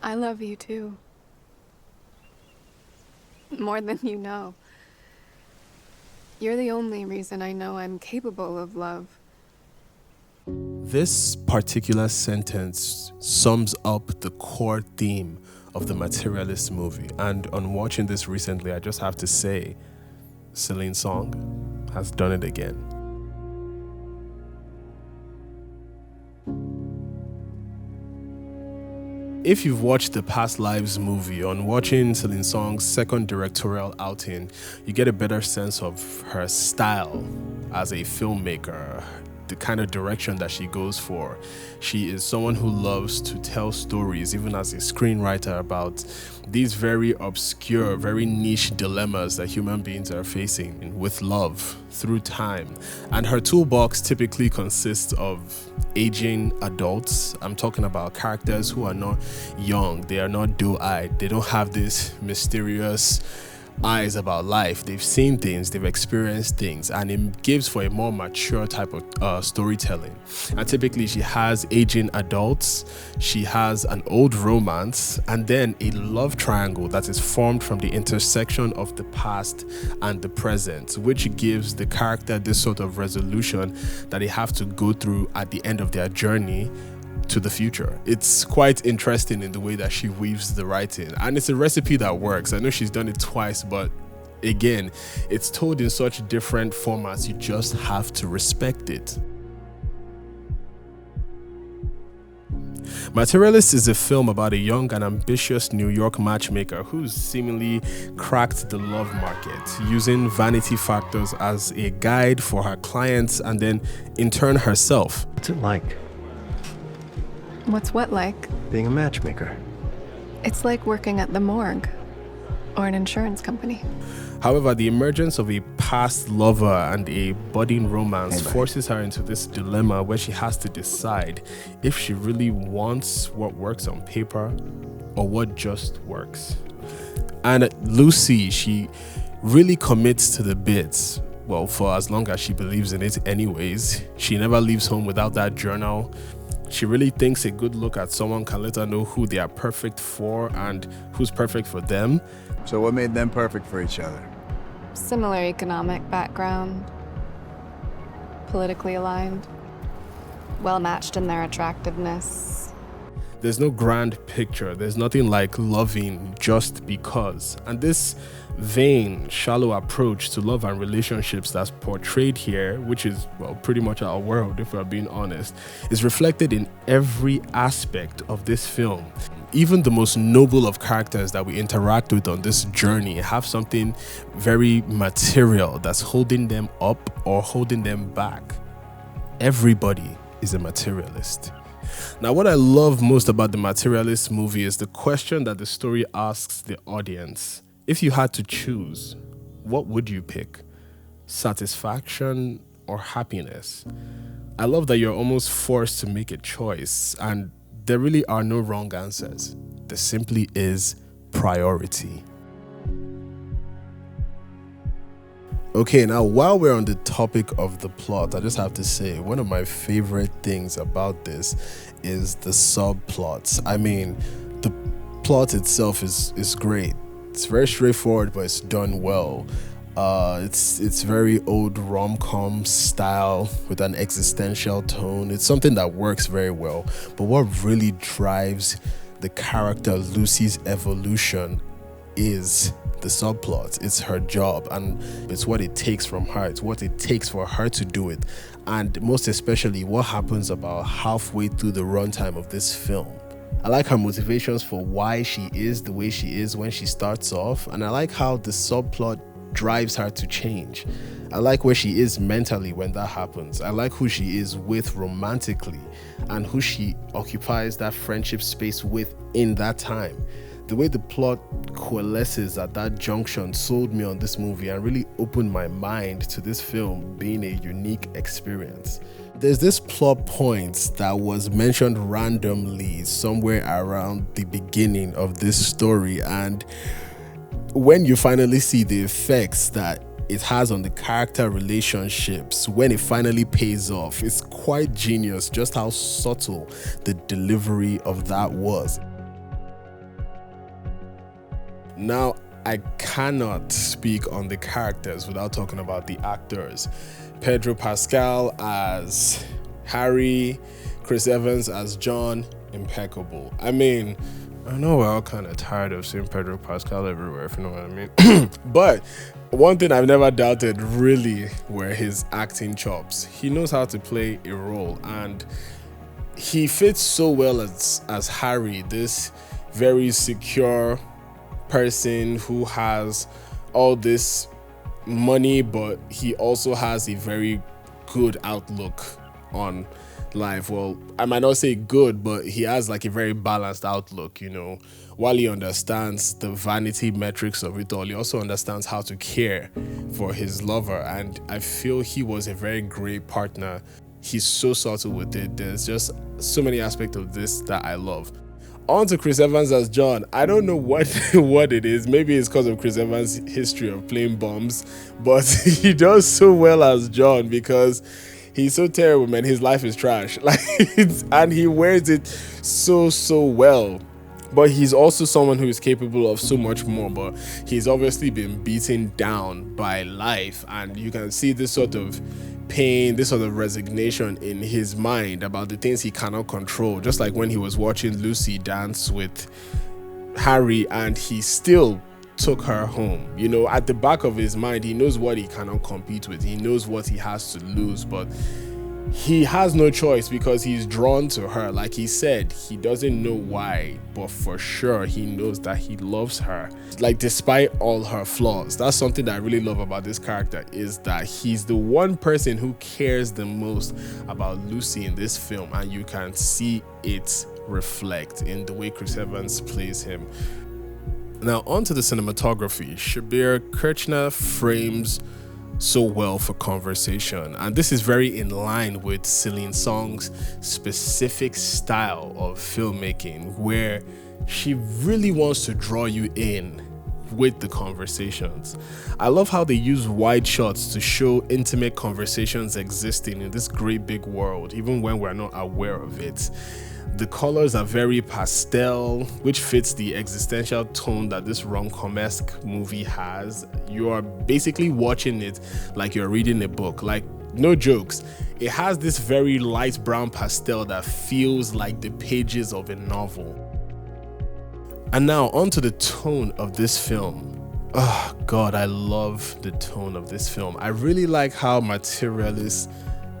I love you too. More than you know. You're the only reason I know I'm capable of love. This particular sentence sums up the core theme of the Materialist movie. And on watching this recently, I just have to say, Celine Song has done it again. If you've watched the Past Lives movie, on watching Celine Song's second directorial outing, you get a better sense of her style as a filmmaker, the kind of direction that she goes for. She is someone who loves to tell stories, even as a screenwriter, about these very obscure, very niche dilemmas that human beings are facing with love through time. And her toolbox typically consists of aging adults. I'm talking about characters who are not young, they are not doe-eyed, they don't have this mysterious eyes about life. They've seen things, they've experienced things, and it gives for a more mature type of storytelling. And typically she has aging adults, she has an old romance, and then a love triangle that is formed from the intersection of the past and the present, which gives the character this sort of resolution that they have to go through at the end of their journey to the future. It's quite interesting in the way that she weaves the writing, and it's a recipe that works. I know she's done it twice, but again, it's told in such different formats, you just have to respect it. Materialists is a film about a young and ambitious New York matchmaker who's seemingly cracked the love market, using vanity factors as a guide for her clients and then in turn herself. What's it like, What's what like? being a matchmaker? It's like working at the morgue or an insurance company. However, the emergence of a past lover and a budding romance Hey, forces her into this dilemma where she has to decide if she really wants what works on paper or what just works. And Lucy, she really commits to the bits. Well, for as long as she believes in it anyways. She never leaves home without that journal. She really thinks a good look at someone can let her know who they are perfect for and who's perfect for them. So what made them perfect for each other? Similar economic background. Politically aligned. Well matched in their attractiveness. There's no grand picture. There's nothing like loving just because. And this vain, shallow approach to love and relationships that's portrayed here, which is, well, pretty much our world, if we're being honest, is reflected in every aspect of this film. Even the most noble of characters that we interact with on this journey have something very material that's holding them up or holding them back. Everybody is a materialist. Now, what I love most about the Materialist movie is the question that the story asks the audience. If you had to choose, what would you pick? Satisfaction or happiness? I love that you're almost forced to make a choice, and there really are no wrong answers. There simply is priority. Okay, now while we're on the topic of the plot, I just have to say one of my favorite things about this is the subplots. I mean, the plot itself is great. It's very straightforward, but it's done well. It's very old rom-com style with an existential tone. It's something that works very well. But what really drives the character Lucy's evolution is the subplot. It's her job, and it's what it takes from her. It's what it takes for her to do it. And most especially what happens about halfway through the runtime of this film. I like her motivations for why she is the way she is when she starts off, and I like how the subplot drives her to change. I like where she is mentally when that happens. I like who she is with romantically and who she occupies that friendship space with in that time. The way the plot coalesces at that junction sold me on this movie and really opened my mind to this film being a unique experience. There's this plot point that was mentioned randomly somewhere around the beginning of this story, and when you finally see the effects that it has on the character relationships, when it finally pays off, it's quite genius just how subtle the delivery of that was. Now, I cannot speak on the characters without talking about the actors. Pedro Pascal as Harry, Chris Evans as John, impeccable. I mean, I know we're all kind of tired of seeing Pedro Pascal everywhere, if you know what I mean. But one thing I've never doubted really were his acting chops. He knows how to play a role, and he fits so well as Harry, this very secure person who has all this money, but he also has a very good outlook on life. Well, I might not say good, but he has like a very balanced outlook, you know. While he understands the vanity metrics of it all, he also understands how to care for his lover, and I feel he was a very great partner. He's so subtle with it. There's just so many aspects of this that I love. On to Chris Evans as John. I don't know what what it is. Maybe it's because of Chris Evans' history of playing bombs, but he does so well as John because he's so terrible, man. His life is trash. And he wears it so well. But he's also someone who is capable of so much more, but he's obviously been beaten down by life, and you can see this sort of pain, this sort of resignation in his mind about the things he cannot control, just like when he was watching Lucy dance with Harry and he still took her home. You know, at the back of his mind, he knows what he cannot compete with, he knows what he has to lose, but he has no choice because he's drawn to her. Like he said, he doesn't know why, but for sure he knows that he loves her, like despite all her flaws. That's something that I really love about this character, is that he's the one person who cares the most about Lucy in this film, and you can see it reflect in the way Chris Evans plays him. Now on to the cinematography. Shabir Kirchner frames so well for conversation, and this is very in line with Celine Song's specific style of filmmaking, where she really wants to draw you in with the conversations. I love how they use wide shots to show intimate conversations existing in this great big world, even when we're not aware of it. The colors are very pastel, which fits the existential tone that this rom-com-esque movie has. You are basically watching it like you're reading a book. Like, no jokes. It has this very light brown pastel that feels like the pages of a novel. And now onto the tone of this film. Oh God, I love the tone of this film. I really like how Materialists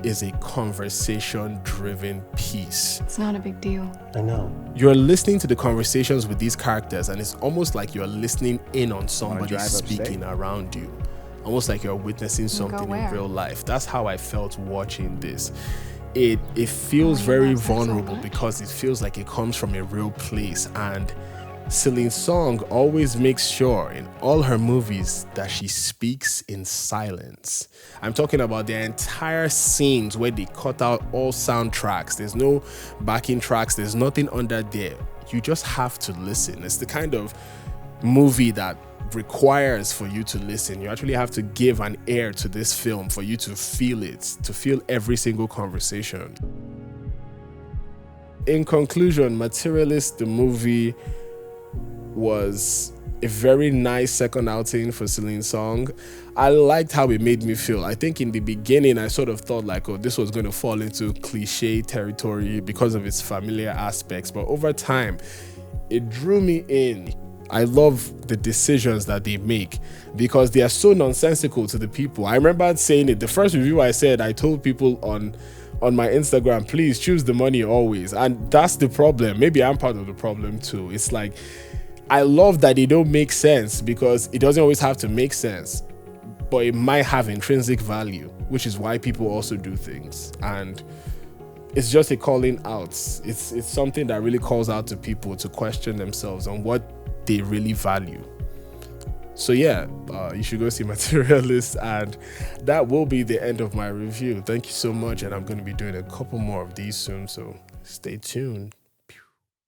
is a conversation-driven piece. It's not a big deal. I know. You're listening to the conversations with these characters, and it's almost like you're listening in on somebody drive speaking upstate? around you. Almost like you're witnessing something in where? real life. That's how I felt watching this. It feels Oh, very you love her so vulnerable much. because it feels like it comes from a real place, and Celine Song always makes sure in all her movies that she speaks in silence. I'm talking about the entire scenes where they cut out all soundtracks. There's no backing tracks, there's nothing under there. You just have to listen. It's the kind of movie that requires for you to listen. You actually have to give an ear to this film for you to feel it, to feel every single conversation. In conclusion, Materialist, the movie, was a very nice second outing for Celine Song. I liked how it made me feel. I think in the beginning I sort of thought like, oh, this was going to fall into cliche territory because of its familiar aspects, but over time it drew me in. I love the decisions that they make because they are so nonsensical to the people. I remember saying it, the first review I said, I told people on my Instagram, please choose the money always. And that's the problem. Maybe I'm part of the problem too. It's like, I love that they don't make sense because it doesn't always have to make sense, but it might have intrinsic value, which is why people also do things. And it's just a calling out. It's something that really calls out to people to question themselves on what they really value. So yeah, you should go see Materialists, and that will be the end of my review. Thank you so much, and I'm going to be doing a couple more of these soon, so stay tuned.